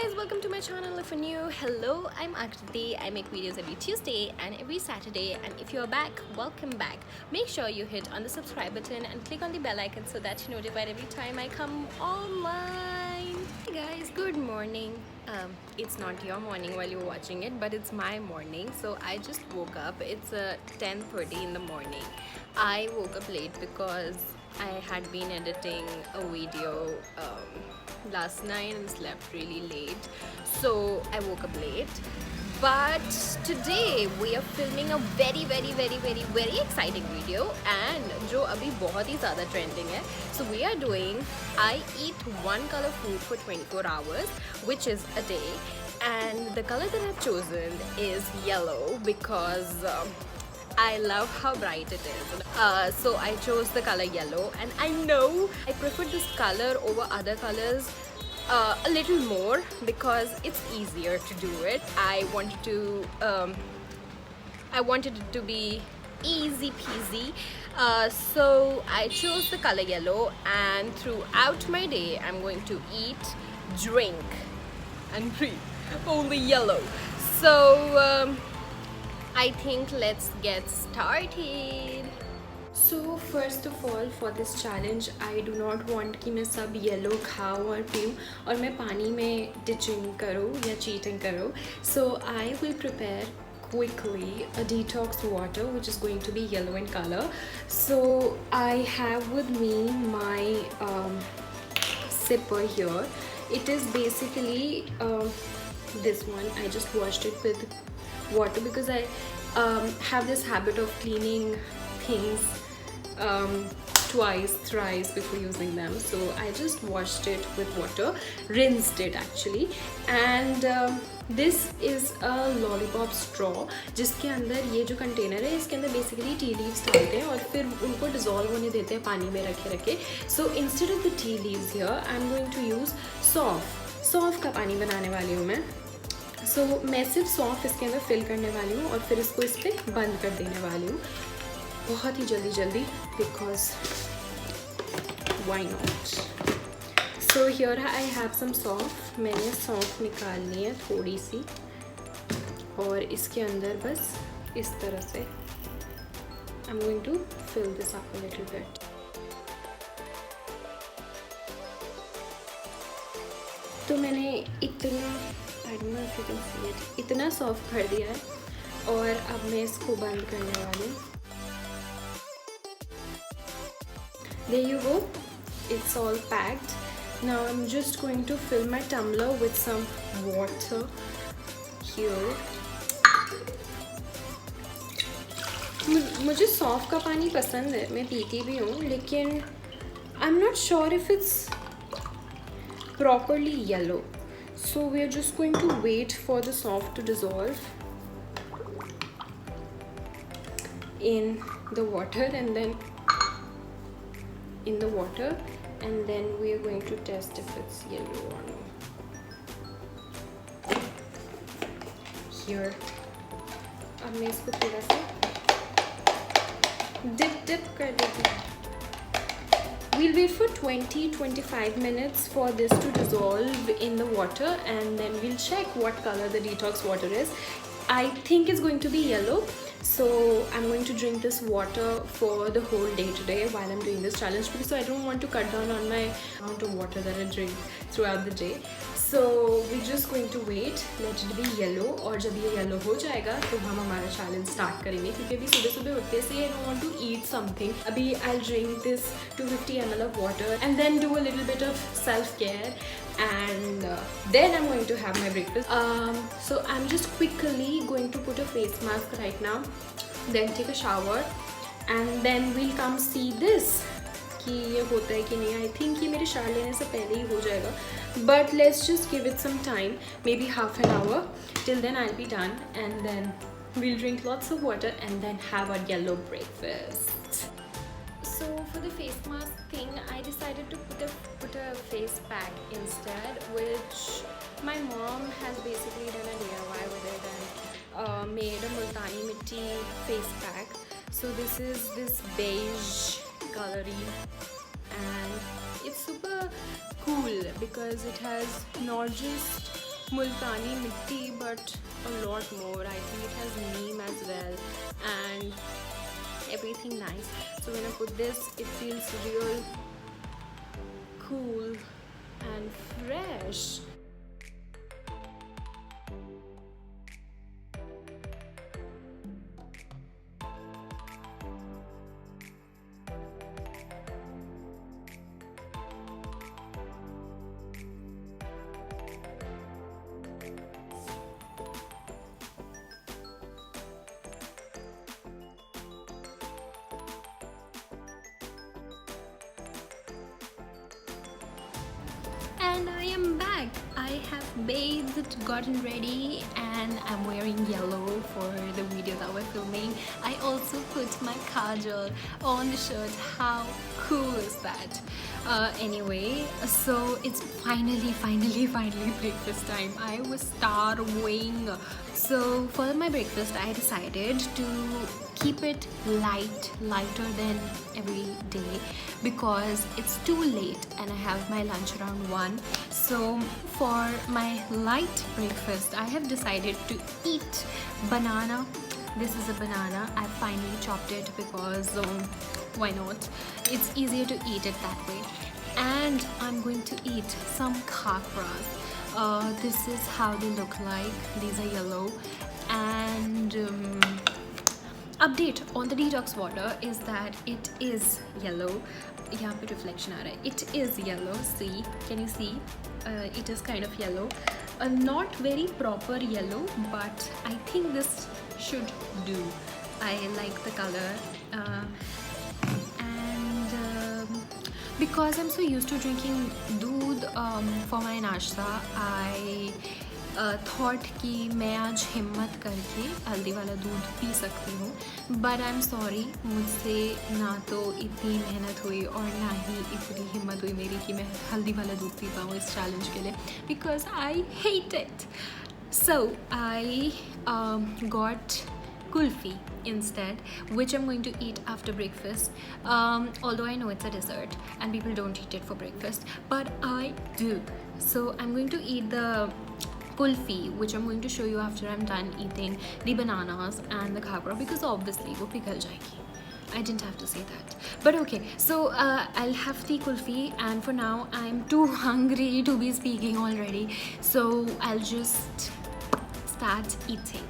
Guys, welcome to my channel. If you're new, hello, I'm Aakriti. I make videos every Tuesday and every Saturday, and if you're back, welcome back. Make sure you hit on the subscribe button and click on the bell icon so that you're notified every time I come online. Hey guys, good morning. It's not your morning while you're watching it, but it's my morning. So I just woke up. It's 10:30 in the morning. I woke up late because I had been editing a video last night and slept really late, so I woke up late. But today we are filming a very exciting video and जो अभी बहुत ही ज़्यादा trending है. So we are doing I eat one color food for 24 hours, which is a day, and the color that I've chosen is yellow because I love how bright it is. So I chose the color yellow, and I know I prefer this color over other colors a little more because it's easier to do it. I wanted it to be easy peasy, so I chose the color yellow, and throughout my day I'm going to eat, drink and breathe only yellow. So I think let's get started. So first of all, for this challenge I do not want कि मैं सब yellow खाऊँ और पीऊँ और मैं पानी में ditching करूँ या चीटिंग करूँ. So I will prepare quickly a detox water which is going to be yellow in color. So I have with me my sipper here. It is basically this one. I just washed it with water because I have this habit of cleaning things twice, thrice before using them. So I just washed it with water, rinsed it actually, and this is a lollipop straw जिसके अंदर ये जो container है इसके अंदर basically tea leaves डालते हैं और फिर उनको डिज़ोल्व होने देते हैं पानी में रखे. So instead of the tea leaves here I'm going to use सौंफ का पानी बनाने वाली हूँ मैं. So मैं सिर्फ सौंफ इसके अंदर फिल करने वाली हूँ और फिर इसको इस पर बंद कर देने वाली हूँ बहुत ही जल्दी because why not. So here I have some सौंफ. मैंने सौंफ निकालनी है थोड़ी सी और इसके अंदर बस इस तरह से I'm going to fill this up a little bit. तो मैंने इतना I don't know if you can see it, इतना सॉफ्ट कर दिया है और अब मैं इसको बंद करने वाली हूँ. There you go, it's all packed. Now I'm just going to fill my tumbler with some water here. मुझे सौंफ का पानी पसंद है, मैं पीती भी हूँ, लेकिन I'm not sure if it's properly yellow. So we are just going to wait for the salt to dissolve in the water, and then we are going to test if it's yellow or no. Here, अब मैं इसको थोड़ा सा dip कर देती हूँ. We'll wait for 20-25 minutes for this to dissolve in the water, and then we'll check what color the detox water is. I think it's going to be yellow, so I'm going to drink this water for the whole day today while I'm doing this challenge because I don't want to cut down on my amount of water that I drink throughout the day. So we're just going to wait, let it be yellow, और जब ये yellow हो जाएगा तो हम हमारा challenge start करेंगे क्योंकि अभी सुबह उठते से I don't want to eat something. अभी I'll drink this 250 ml of water and then do a little bit of self-care, and then I'm going to have my breakfast. So I'm just quickly going to put a face mask right now, then take a shower, and then we'll come see this कि ये होता है कि नहीं. I think ये मेरे shower लेने से पहले ही हो जाएगा, but let's just give it some time, maybe half an hour. Till then I'll be done, and then we'll drink lots of water and then have our yellow breakfast. So for the face mask thing, I decided to put a face pack instead, which my mom has basically done a DIY with it and made a multani mitti face pack. So this is this beige colory, and it's super cool because it has not just multani mitti, but a lot more. I think it has neem as well and everything nice. So when I put this, it feels real cool and fresh. And I am back. I have bathed, gotten ready, and I'm wearing yellow for the video that we're filming. I also put my kajal on the shirt. How cool is that? Anyway, so it's finally breakfast time. I was starving. So for my breakfast, I decided to keep it lighter than every day, because it's too late and I have my lunch around 1. So for my light breakfast, I have decided to eat banana. This is a banana. I finally chopped it because why not? It's easier to eat it that way. And I'm going to eat some khakras. This is how they look like. These are yellow. And update on the detox water is that it is yellow. यहाँ पे reflection आ रहा है. It is yellow. See, can you see? It is kind of yellow. Not very proper yellow, but I think this should do. I like the color. Because I'm so used to drinking दूध for my नाश्ता, I thought कि मैं आज हिम्मत करके हल्दी वाला दूध पी सकती हूँ. But I'm sorry, मुझसे ना तो इतनी मेहनत हुई और ना ही इतनी हिम्मत हुई मेरी कि मैं हल्दी वाला दूध पी पाऊँ इस चैलेंज के लिए, because I hate it. So I got kulfi instead, which I'm going to eat after breakfast. Although I know it's a dessert and people don't eat it for breakfast, but I do. So I'm going to eat the kulfi, which I'm going to show you after I'm done eating the bananas and the khakra, because obviously wo pighal jayegi. I didn't have to say that, but okay. So I'll have the kulfi, and for now I'm too hungry to be speaking already, so I'll just start eating.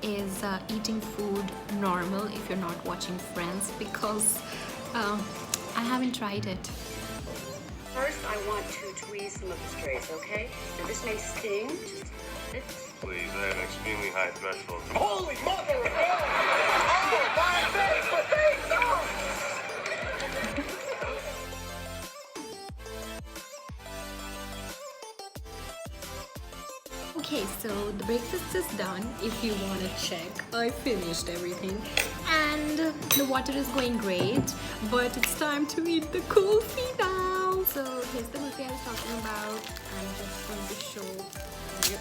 Is eating food normal if you're not watching Friends? Because I haven't tried it. First, I want to tweeze some of the strays, okay? Now, this may sting just a bit. Please, I have an extremely high threshold. Holy mother of God! Oh, my face, my face! Oh! Okay, so the breakfast is done. If you want to check, I finished everything and the water is going great, but it's time to eat the kulfi now. So here's the kulfi I was talking about. I'm just going to show you.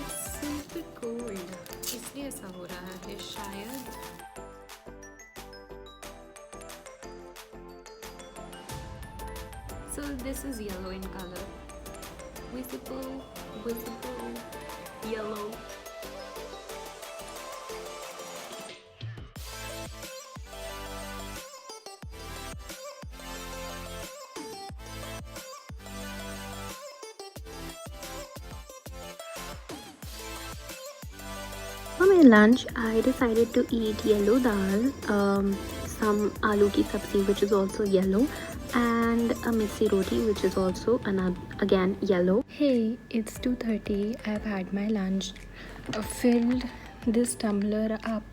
It's super cold, इसलिए ऐसा हो रहा है शायद. So this is yellow in color. Visible, yellow. For my lunch, I decided to eat yellow dal, some aloo ki sabzi, which is also yellow, and a mixi roti, which is also again yellow. Hey, it's 2:30. I've had my lunch. Filled this tumbler up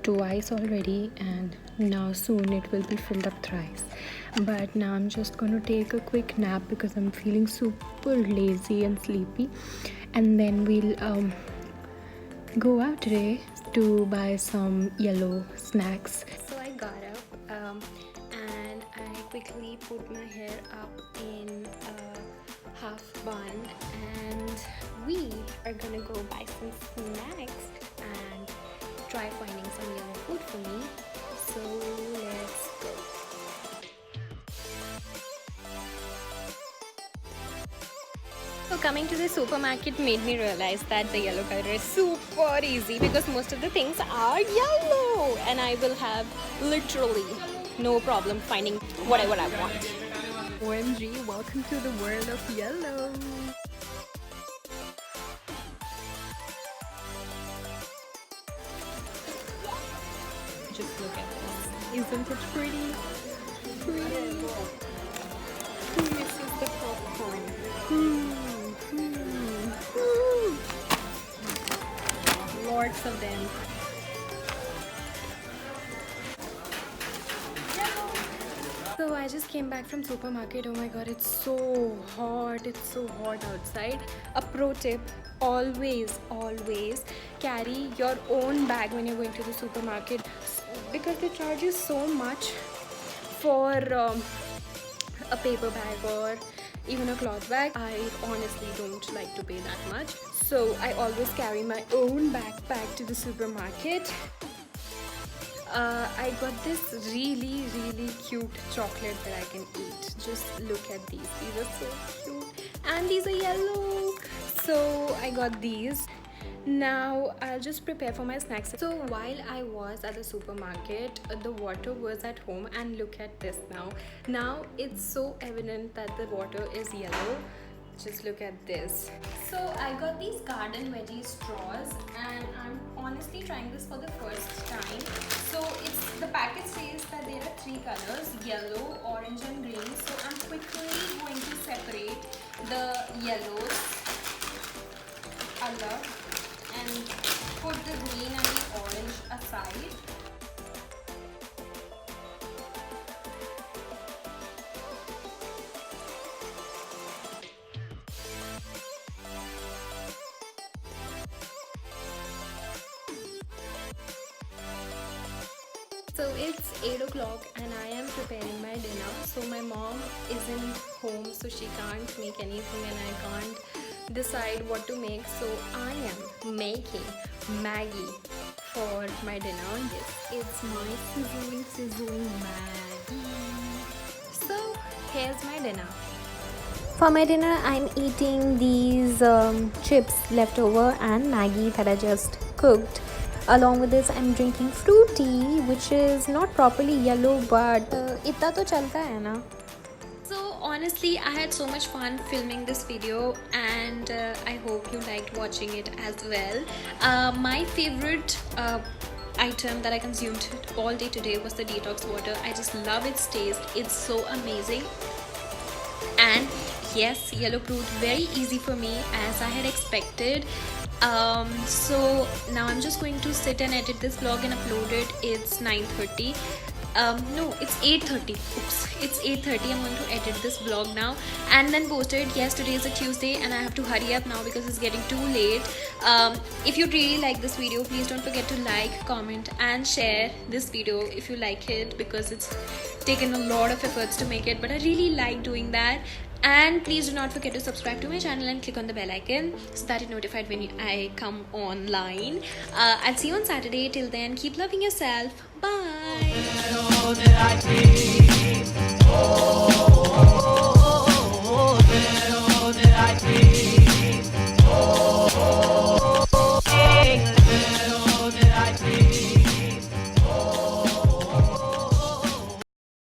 twice already, and now soon it will be filled up thrice. But now I'm just going to take a quick nap because I'm feeling super lazy and sleepy, and then we'll go out today to buy some yellow snacks. So I got up and I quickly put my hair up in a half bun, and we are gonna go buy some snacks and try finding some yellow food for me. So let's go. So coming to the supermarket made me realize that the yellow color is super easy because most of the things are yellow and I will have literally no problem finding whatever I want. OMG, welcome to the world of yellow. Just look at this. Isn't it pretty? Pretty. Who misses the popcorn? Lots of them. So I just came back from supermarket. Oh my god, it's so hot. It's so hot outside. A pro tip, always carry your own bag when you're going to the supermarket because they charge you so much for a paper bag or even a cloth bag. I honestly don't like to pay that much, so I always carry my own backpack to the supermarket. I got this really cute chocolate that I can eat. Just look at these are so cute and these are yellow, so I got these. Now I'll just prepare for my snacks. So while I was at the supermarket, the water was at home, and look at this now it's so evident that the water is yellow. Just look at this. So I got these garden veggie straws and I'm honestly trying this for the first time. So the packet says that there are 3 colors, yellow, orange and green. So I'm quickly going to separate the yellows color and put the green and the orange aside. So it's 8 o'clock and I am preparing my dinner. So my mom isn't home, so she can't make anything and I can't decide what to make. So I am making Maggie for my dinner. Yes, it's my sizzling Maggie. So here's my dinner. For my dinner, I'm eating these chips leftover and Maggie that I just cooked. Along with this, I'm drinking fruit tea, which is not properly yellow, but itna to chalta hai na. So honestly, I had so much fun filming this video, and I hope you liked watching it as well. My favorite item that I consumed all day today was the detox water. I just love its taste. It's so amazing. And yes, yellow proved very easy for me as I had expected. So now I'm just going to sit and edit this vlog and upload it. It's 9:30. No, it's 8:30. Oops, it's 8:30. I'm going to edit this vlog now and then post it. Yes, today is a Tuesday and I have to hurry up now because it's getting too late. If you really like this video, please don't forget to like, comment and share this video if you like it, because it's taken a lot of efforts to make it, but I really like doing that. And please do not forget to subscribe to my channel and click on the bell icon so that you're notified when I come online. I'll see you on Saturday. Till then, keep loving yourself. Bye.